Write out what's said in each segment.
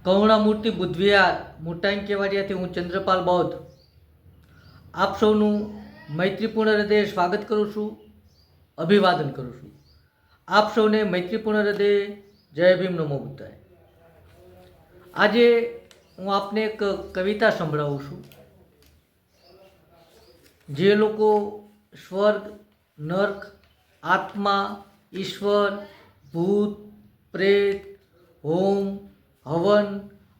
કરુણામૂર્તિ બુદ્ધવિહાર મોટાઈ કેવાડિયાથી હું ચંદ્રપાલ બૌદ્ધ આપ સૌનું મૈત્રીપૂર્ણ હૃદયે સ્વાગત કરું છું, અભિવાદન કરું છું. આપ સૌને મૈત્રીપૂર્ણ હૃદયે જય ભીમ નમો બુદ્ધાય. આજે હું આપને એક કવિતા સંભળાવું છું. જે લોકો સ્વર્ગ, નર્ક, આત્મા, ઈશ્વર, ભૂત, પ્રેત, હોમ, હવન,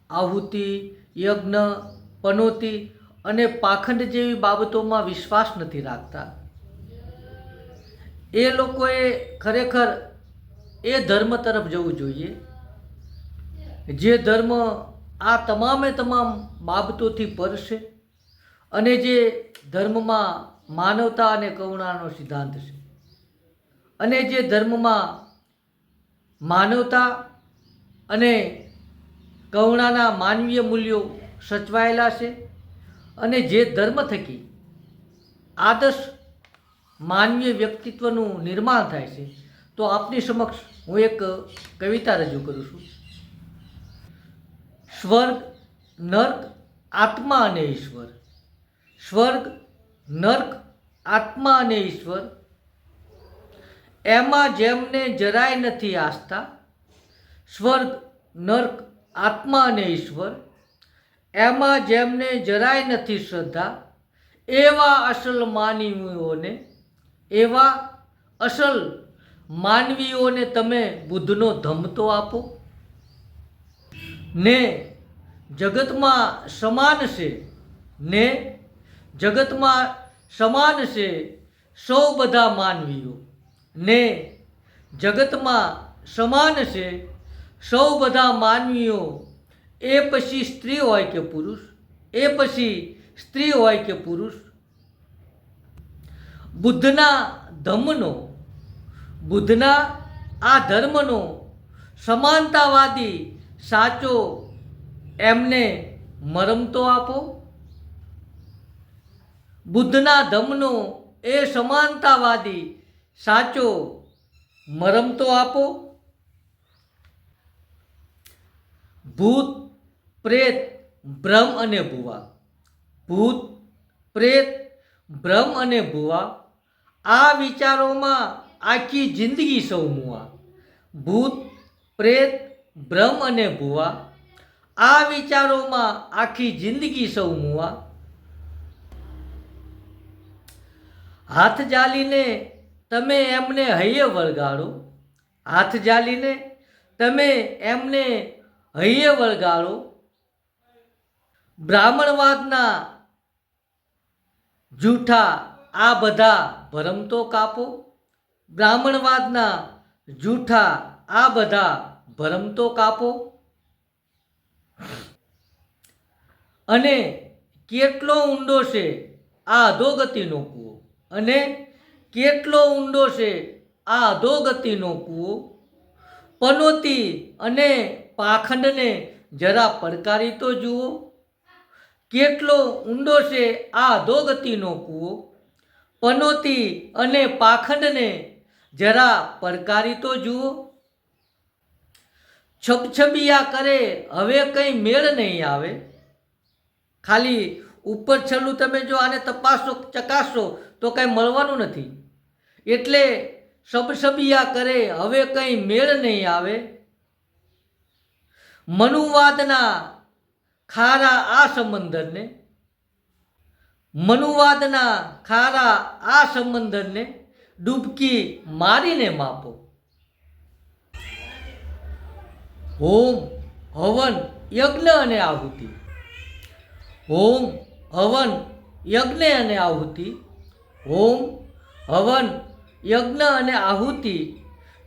આહુતિ, યજ્ઞ, પનોતી અને પાખંડ જેવી બાબતોમાં વિશ્વાસ નથી રાખતા, એ લોકોએ ખરેખર એ ધર્મ તરફ જવું જોઈએ જે ધર્મ આ તમામે તમામ બાબતોથી પર છે અને જે ધર્મમાં માનવતા અને કરુણાનો સિદ્ધાંત છે, અને જે ધર્મમાં માનવતા અને કરુણાના માનવીય મૂલ્યો સચવાયેલા છે, અને જે ધર્મ થકી આદર્શ માનવીય વ્યક્તિત્વનું નિર્માણ થાય છે. તો આપની સમક્ષ હું એક કવિતા રજૂ કરું છું. સ્વર્ગ, નર્ક, આત્મા અને ઈશ્વર. સ્વર્ગ, નર્ક, આત્મા અને ઈશ્વર, એમાં જેમને જરાય નથી આસ્થા. સ્વર્ગ, નર્ક, આત્મા અને ઈશ્વર, એમાં જેમને જરાય નથી શ્રદ્ધા, એવા અસલ માનવીઓને તમે બુદ્ધનો ધમ્મ તો આપો. ને જગતમાં સમાન છે સૌ બધા માનવીઓ. ને જગતમાં સમાન છે સૌ બધા માનવીઓ. એ પછી સ્ત્રી હોય કે પુરુષ, બુદ્ધના આ ધર્મનો સમાનતાવાદી સાચો એમને મરમ તો આપો. બુદ્ધના ધમ્મનો એ સમાનતાવાદી સાચો મરમ તો આપો. ભૂત, પ્રેત, ભ્રમ અને ભુવા. ભૂત, પ્રેત, ભ્રમ અને ભુવા, આ વિચારોમાં આખી જિંદગી સૌ મુવા. ભૂત, પ્રેત, ભ્રમ અને ભુવા, આ વિચારોમાં આખી જિંદગી સૌ મુવા. હાથ જાલીને તમે એમને હૈયે વળગાડો. હાથ જાલીને તમે એમને હૈયે વળગાડો. બ્રાહ્મણવાદના જૂઠા આ બધા ભરમ તો કાપો. બ્રાહ્મણવાદના જૂઠા આ બધા ભરમ તો કાપો. અને કેટલો ઊંડો છે આ અધોગતિનો કૂવો. અને કેટલો ઊંડો છે આ અધોગતિનો કૂવો. પનોતી અને પાખંડને જરા પડકારી તો જુઓ. કેટલો ઊંડો છે આ અધોગતિનો કૂવો. પનોતી અને પાખંડને જરા પડકારી તો જુઓ. છબછબિયા કરે હવે કંઈ મેળ નહીં આવે. ખાલી ઉપર છેલ્લું તમે જો આને તપાસો, ચકાસો તો કંઈ મળવાનું નથી. એટલે છબછબિયા કરે હવે કંઈ મેળ નહીં આવે. મનુવાદના ખારા આ સમંદરને ડૂબકી મારીને માપો. હોમ, હવન, યજ્ઞ અને આહુતિ. હોમ, હવન, યજ્ઞ અને આહુતિ. હોમ, હવન, યજ્ઞ અને આહુતિ,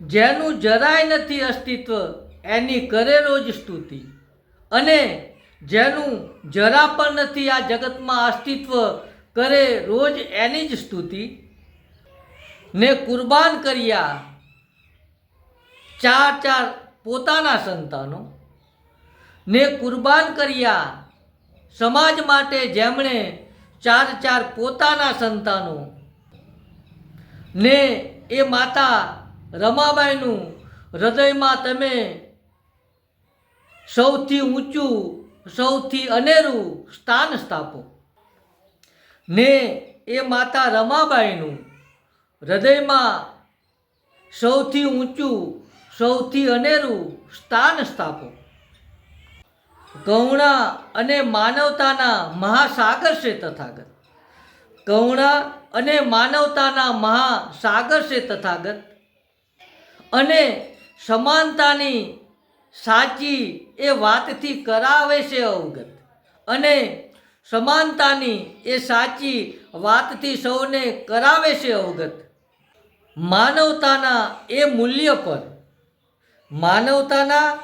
જેનું જરાય નથી અસ્તિત્વ એની કરે રોજ સ્તુતિ. અને જેનું જરા પણ નથી આ જગતમાં અસ્તિત્વ કરે રોજ એની જ સ્તુતિ. ને કુરબાન કર્યા ચાર પોતાના સંતાનો. ને કુરબાન કર્યા સમાજ માટે જેમણે ચાર પોતાના સંતાનો. ને એ માતા રમાબાઈનું હૃદયમાં તમે સૌથી ઊંચું સૌથી અનેરું સ્થાન સ્થાપો. ને એ માતા રમાબાઈનું હૃદયમાં સૌથી ઊંચું સૌથી અનેરું સ્થાન સ્થાપો. કરુણા અને માનવતાના મહાસાગર છે તથાગત. કરુણા અને માનવતાના મહાસાગર છે તથાગત. અને સમાનતાની સાચી એ વાતથી કરાવે છે અવગત. અને સમાનતાની એ સાચી વાતથી સૌને કરાવે છે અવગત. માનવતાના એ મૂલ્ય પર માનવતાના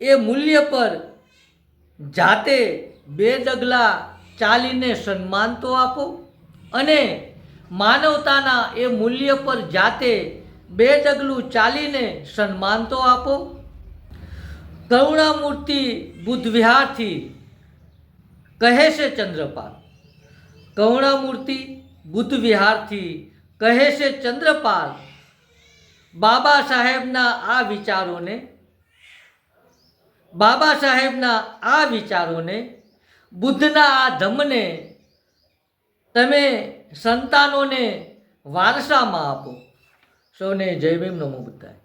એ મૂલ્ય પર જાતે બે ડગલા ચાલીને સન્માન તો આપો. અને માનવતાના એ મૂલ્ય પર જાતે બે ડગલું ચાલીને સન્માન તો આપો. કરુણામૂર્તિ બુદ્ધ વિહારથી કહે છે ચંદ્રપાલ. કરુણામૂર્તિ બુદ્ધ વિહારથી કહે છે ચંદ્રપાલ. બાબા સાહેબના આ વિચારોને બુદ્ધના આ ધમ્મને તમે સંતાનોને વારસામાં આપો. સૌને જય ભીમ, નમો બુદ્ધાય.